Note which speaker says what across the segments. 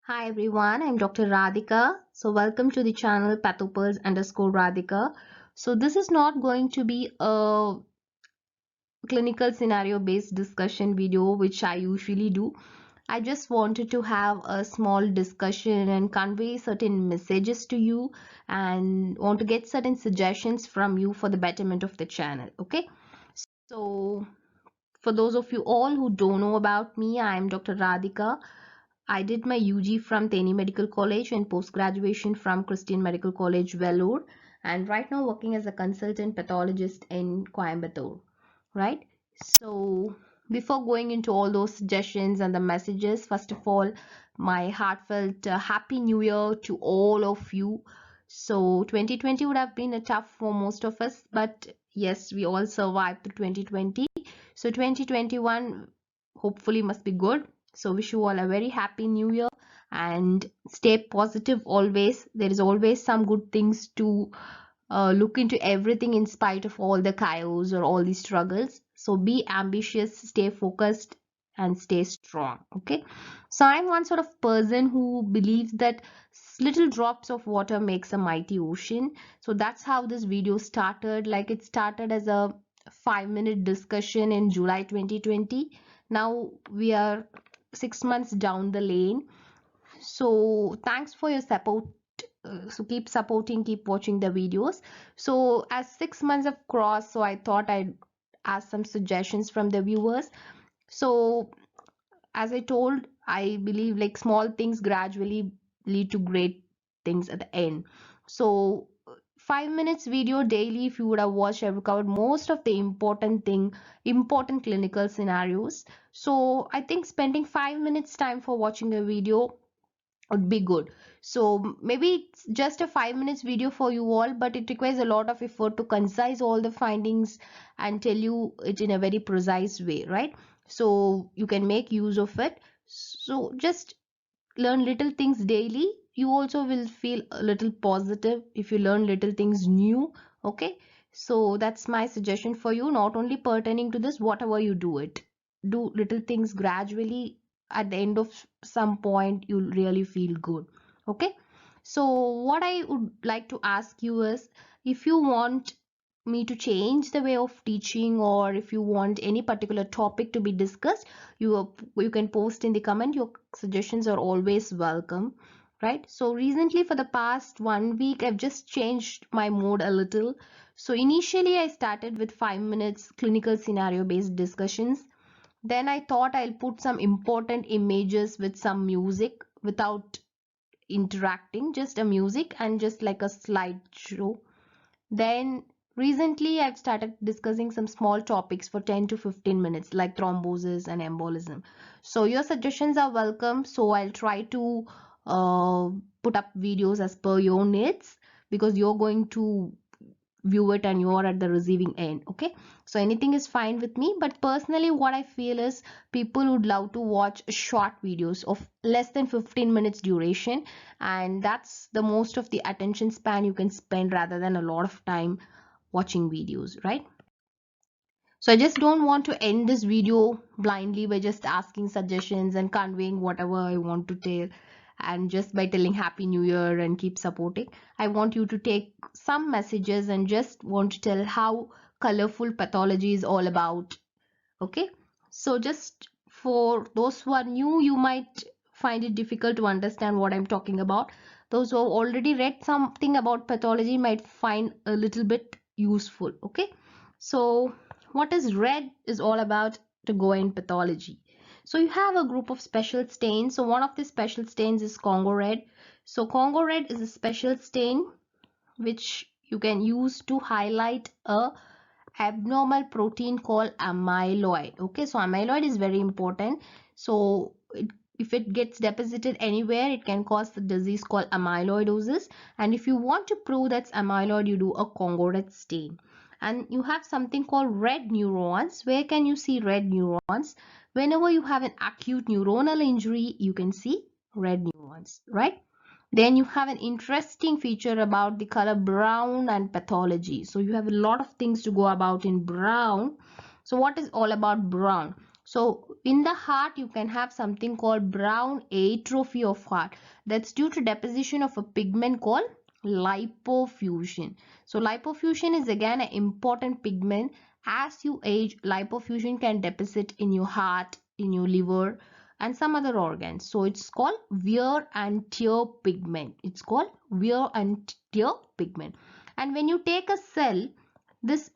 Speaker 1: Hi everyone, I'm Dr. Radhika. So welcome to the channel Pathopers_Radhika. So this is not going to be a clinical scenario based discussion video which I usually do. I just wanted to have a small discussion and convey certain messages to you and want to get certain suggestions from you for the betterment of the channel. Okay. So for those of you all who don't know about me, I am Dr. Radhika. I did my UG from Teni Medical College and post-graduation from Christian Medical College, Vellore, and right now working as a consultant pathologist in Coimbatore, right? So before going into all those suggestions and the messages, first of all, my heartfelt Happy New Year to all of you. So 2020 would have been a tough for most of us, but yes, we all survived through 2020. So 2021 hopefully must be good. So wish you all a very happy new year and stay positive always. There is always some good things to look into everything in spite of all the chaos or all these struggles. So be ambitious, stay focused, and stay strong. Okay. So I'm one sort of person who believes that little drops of water makes a mighty ocean. So that's how this video started. Like it started as a 5-minute discussion in July 2020. Now we are 6 months down the lane. So thanks for your support. So keep supporting, keep watching the videos. So as 6 months have crossed, so I thought I'd ask some suggestions from the viewers. So as I told, I believe like small things gradually lead to great things at the end. So 5 minutes video daily, if you would have watched, I've covered most of the important clinical scenarios. So I think spending 5 minutes time for watching a video would be good. So maybe it's just a 5 minutes video for you all, but it requires a lot of effort to concise all the findings and tell you it in a very precise way, right? So you can make use of it. So just learn little things daily. You also will feel a little positive if you learn little things new. Okay. So that's my suggestion for you, not only pertaining to this, whatever you do it, do little things gradually. At the end of some point you'll really feel good. Okay. So what I would like to ask you is, if you want me to change the way of teaching, or if you want any particular topic to be discussed, you can post in the comment. Your suggestions are always welcome, right? So recently, for the past 1 week, I've just changed my mode a little. So initially I started with 5 minutes clinical scenario based discussions. Then I thought I'll put some important images with some music without interacting, just a music and just like a slideshow. Then recently I've started discussing some small topics for 10 to 15 minutes like thrombosis and embolism. So your suggestions are welcome. So I'll try to uh, put up videos as per your needs, because you're going to view it and you're at the receiving end. Okay. So anything is fine with me. But personally, what I feel is people would love to watch short videos of less than 15 minutes duration. And that's the most of the attention span you can spend rather than a lot of time watching videos, right? So I just don't want to end this video blindly by just asking suggestions and conveying whatever I want to tell, and just by telling Happy New Year and keep supporting. I want you to take some messages and just want to tell how colorful pathology is all about. Okay. So just for those who are new, you might find it difficult to understand what I'm talking about. Those who have already read something about pathology might find a little bit useful. Okay. So what is red is all about to go in pathology. So you have a group of special stains. So one of the special stains is Congo red. So Congo red is a special stain which you can use to highlight a abnormal protein called amyloid. Okay, so amyloid is very important. So if it gets deposited anywhere, it can cause the disease called amyloidosis. And if you want to prove that's amyloid, you do a Congo red stain. And you have something called red neurons. Where can you see red neurons? Whenever you have an acute neuronal injury, you can see red neurons, right? Then you have an interesting feature about the color brown and pathology. So you have a lot of things to go about in brown. So what is all about brown? So in the heart, you can have something called brown atrophy of heart. That's due to deposition of a pigment called lipofuscin. So lipofuscin is again an important pigment. As you age, lipofuscin can deposit in your heart, in your liver, and some other organs. So it's called wear and tear pigment. It's called wear and tear pigment. And when you take a cell, this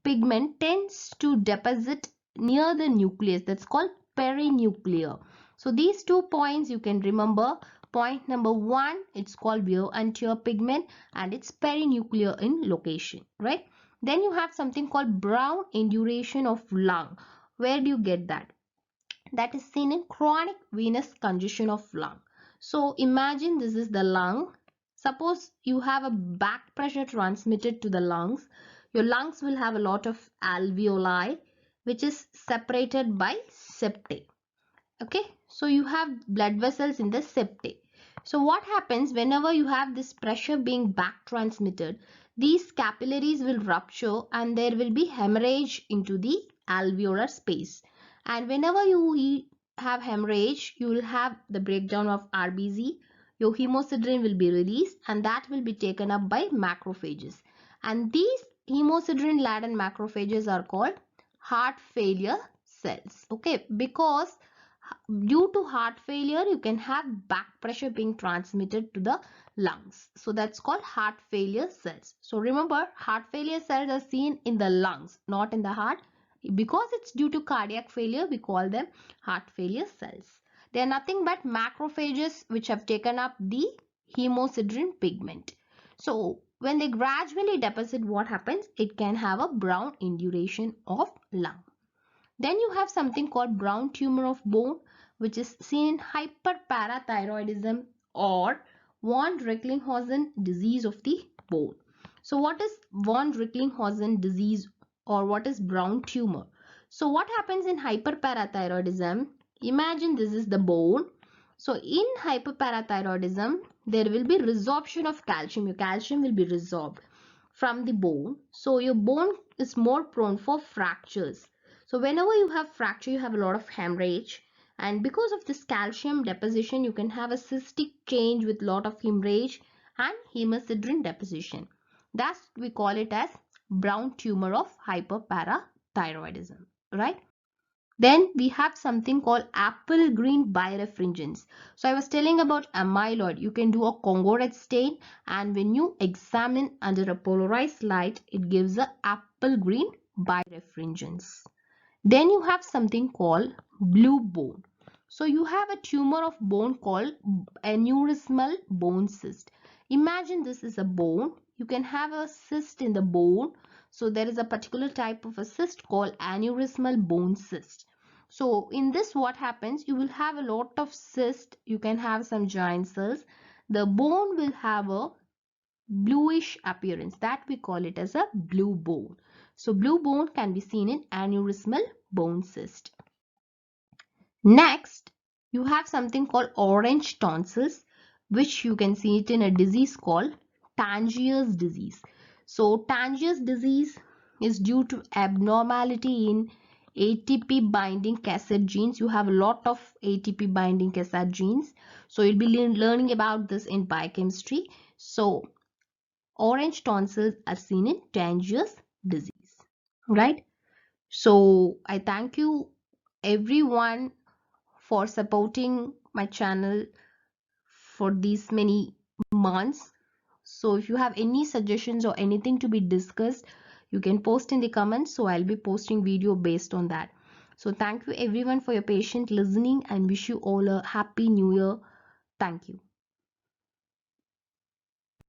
Speaker 1: pigment tends to deposit near the nucleus. That's called perinuclear. So these 2 points you can remember. Point number 1, it's called wear and tear pigment, and it's perinuclear in location, right? Then you have something called brown induration of lung. Where do you get that? That is seen in chronic venous congestion of lung. So imagine this is the lung. Suppose you have a back pressure transmitted to the lungs. Your lungs will have a lot of alveoli, which is separated by septae. Okay, so you have blood vessels in the septae. So what happens whenever you have this pressure being back transmitted, these capillaries will rupture and there will be hemorrhage into the alveolar space. And whenever you have hemorrhage, you will have the breakdown of RBC. Your hemosiderin will be released and that will be taken up by macrophages. And these hemosiderin laden macrophages are called heart failure cells. Okay, because due to heart failure, you can have back pressure being transmitted to the lungs. So that's called heart failure cells. So remember, heart failure cells are seen in the lungs, not in the heart. Because it's due to cardiac failure, we call them heart failure cells. They are nothing but macrophages which have taken up the hemosiderin pigment. So when they gradually deposit, what happens? It can have a brown induration of lung. Then you have something called brown tumor of bone, which is seen in hyperparathyroidism or von Recklinghausen disease of the bone. So what is von Recklinghausen disease or what is brown tumor? So what happens in hyperparathyroidism? Imagine this is the bone. So in hyperparathyroidism, there will be resorption of calcium. Your calcium will be resorbed from the bone. So your bone is more prone for fractures. So whenever you have fracture, you have a lot of hemorrhage. And because of this calcium deposition, you can have a cystic change with lot of hemorrhage and hemosiderin deposition. Thus, we call it as brown tumor of hyperparathyroidism, right? Then we have something called apple green birefringence. So I was telling about amyloid. You can do a Congo red stain, and when you examine under a polarized light, it gives a apple green birefringence. Then you have something called blue bone. So you have a tumor of bone called aneurysmal bone cyst. Imagine this is a bone. You can have a cyst in the bone. So there is a particular type of a cyst called aneurysmal bone cyst. So in this what happens? You will have a lot of cyst. You can have some giant cells. The bone will have a bluish appearance, that we call it as a blue bone. So blue bone can be seen in aneurysmal bone cyst. Next, you have something called orange tonsils, which you can see it in a disease called Tangiers disease. So Tangiers disease is due to abnormality in ATP binding cassette genes. You have a lot of ATP binding cassette genes. So you'll be learning about this in biochemistry. So orange tonsils are seen in Tangiers disease, right? So I thank you everyone for supporting my channel for these many months. So if you have any suggestions or anything to be discussed, you can post in the comments. So I'll be posting video based on that. So thank you everyone for your patient listening and wish you all a happy new year. Thank you.